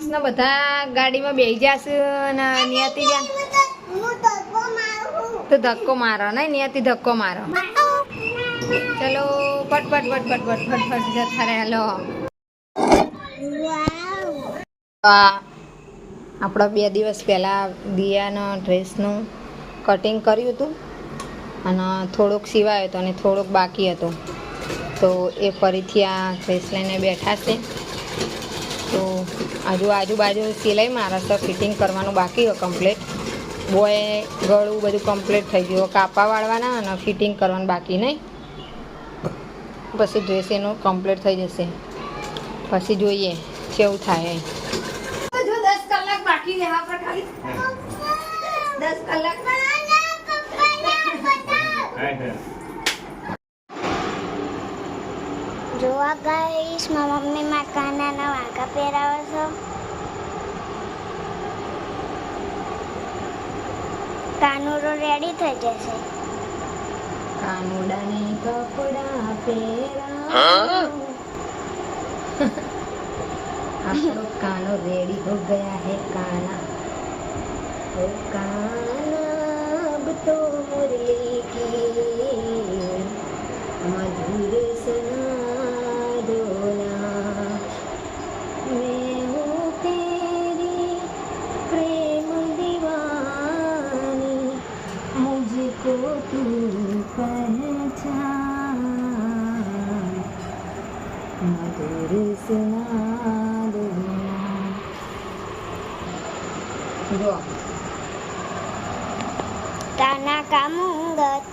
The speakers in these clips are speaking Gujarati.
કૃષ્ણ બધા ગાડીમાં બેસી જશે અને નિયતિ તો ધક્કો મારો નહીં, નિયતિ ધક્કો મારો. ચલો પટ પટ પટ પટ પટ પટ પટ જતા રહે. હેલો આપણા 2 દિવસ પહેલાં દિયાના ડ્રેસનું કટિંગ કર્યું હતું અને થોડુંક સિવાયો હતો અને થોડુંક બાકી હતું. તો એ ફરીથી આ ડ્રેસ લઈને બેઠા છે. તો આજુબાજુ સિલાઈ મારા તો ફિટિંગ કરવાનું બાકી હોય કમ્પ્લીટ. બોય ગળું બધું કમ્પ્લીટ થઈ ગયું, કાપા વાળવાના અને ફિટિંગ કરવાનું બાકી નહીં. પછી ડ્રેસ એનું કમ્પ્લીટ થઈ જશે. પછી જોઈએ કેવું થાય. જો 10 કલાક બાકી છે હા પર ખાલી 10 કલાક. જોવા ગાઈસ મારા મમ્મી માં કાનાના વાંકા પહેરાવે છે. કાનુડો રેડી થઈ જશે. કાનુડાને કપડા પહેરા આપણો કાનો રેડી હો ગયા હે. કાના ઓ કાના અબ તો મુરલી કી मधुर सुना दो ना मैं हूँ तेरी प्रेम दीवानी मुझको तू पहचान मधुर सुना दो ना. કાના કા મુંગત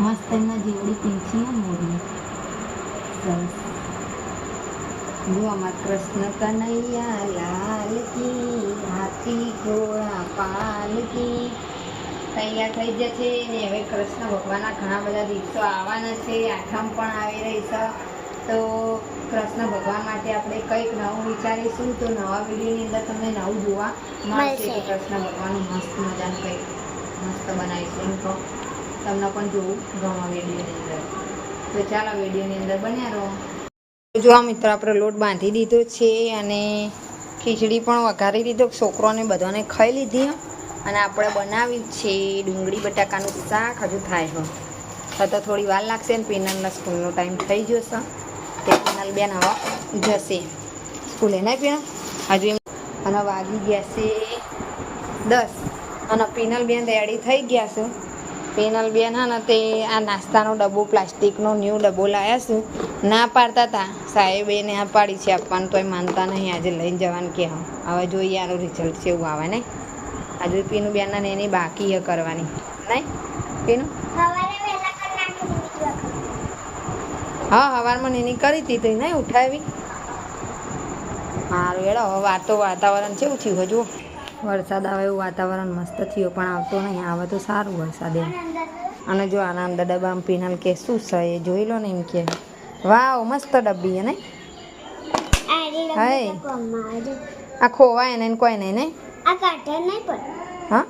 મસ્ત એના જેવડી પીંછી મોરી સરસ. જો આમાં કૃષ્ણ કનૈયા લાલ કી હાથી ઘોડા પાલ કી તૈયાર થઈ જશે ને. હવે કૃષ્ણ ભગવાનના ઘણા બધા દિવસો આવવાના છે. આઠમ પણ આવી રહી છે. તો કૃષ્ણ ભગવાન માટે આપણે કંઈક નવું વિચારીશું. તો નવા વિડીયોની અંદર તમને નવું જોવા મળશે કે કૃષ્ણ ભગવાનનું મસ્ત મજાનું કંઈક મસ્ત બનાવીશું. એમ તો તમને પણ જોવું ગમે વિડીયોની અંદર. તો ચાલો વિડીયોની અંદર બન્યા રહો. જો આ મિત્રો આપણે લોટ બાંધી દીધો છે અને ખીચડી પણ વઘારી દીધો. છોકરોને બધાને ખાઈ લીધી અને આપણે બનાવી છે ડુંગળી બટાકાનું શાક. હજુ થાય તો થોડી વાર લાગશે ને પીનલના સ્કૂલનો ટાઈમ થઈ જશે. તે પીનલ બેન હવે જશે સ્કૂલે નહીં પીનલ હજુ એમ. અને વાગી ગયા છે 10 અને પીનલ બેન રેડી થઈ ગયા છે. પીનલ બેન હા ને તે આ નાસ્તાનો ડબ્બો પ્લાસ્ટિકનો ન્યૂ ડબ્બો લાવ્યા છું. ના પાડતા હતા સાહેબે ના પાડી છે આપવાનું, તોય માનતા નહીં. આજે લઈને જવાનું કે હવે જોઈએ આનું રિઝલ્ટ છે એવું આવે ને. આજે પીનું બેન ને એની બાકી એ કરવાની નહીં પીનું. હા સવારમાં એની કરી હતી તો નહીં ઉઠાવી. સારું એડો હવે વાતાવરણ કેવું થયું હજુ વરસાદ આવે એવું વાતાવરણ મસ્ત થયું પણ આવતો નહીં. આવે તો સારું વરસાદ એમ. અને જો આના અંદર ડબ્બામાં પીનલ કે શું છે એ જોઈ લો ને. એમ કે વાવ મસ્ત ડબ્બી હે ને. હાય આ ખોવાય ને કોઈ નહીં ને. હા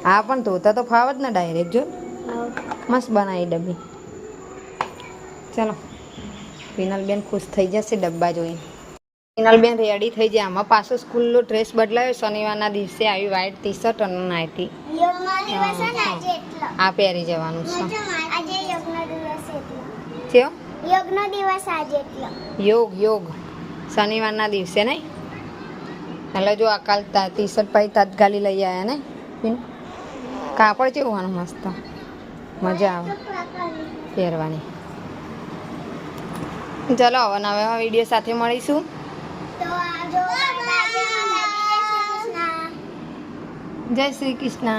હા પણ ધોતા તો ફાવ જ ને ડાયરેક્ટ. જો મસ્ત બનાવી ડબ્બી. ચાલો પીનલબેન ખુશ થઈ જશે ડબ્બા જોઈને. પીનલબેન રેડી થઈ જાય. આમાં પાછો સ્કૂલનો ડ્રેસ બદલાયો. શનિવારના દિવસે આવી વ્હાઈટ ટી શર્ટ અને નાઇટી આ પહેરી જવાનું છે. યોગ શનિવારના દિવસે નહીં. એટલે જો આ કાલ ટી શર્ટ પાઈ તાત્કાલિક લઈ આવ્યા ને. કાપડ કેવું આનું મસ્ત મજા આવે પહેરવાની. ચલો હવે નવા વિડીયો સાથે મળીશું. જય શ્રી કૃષ્ણ.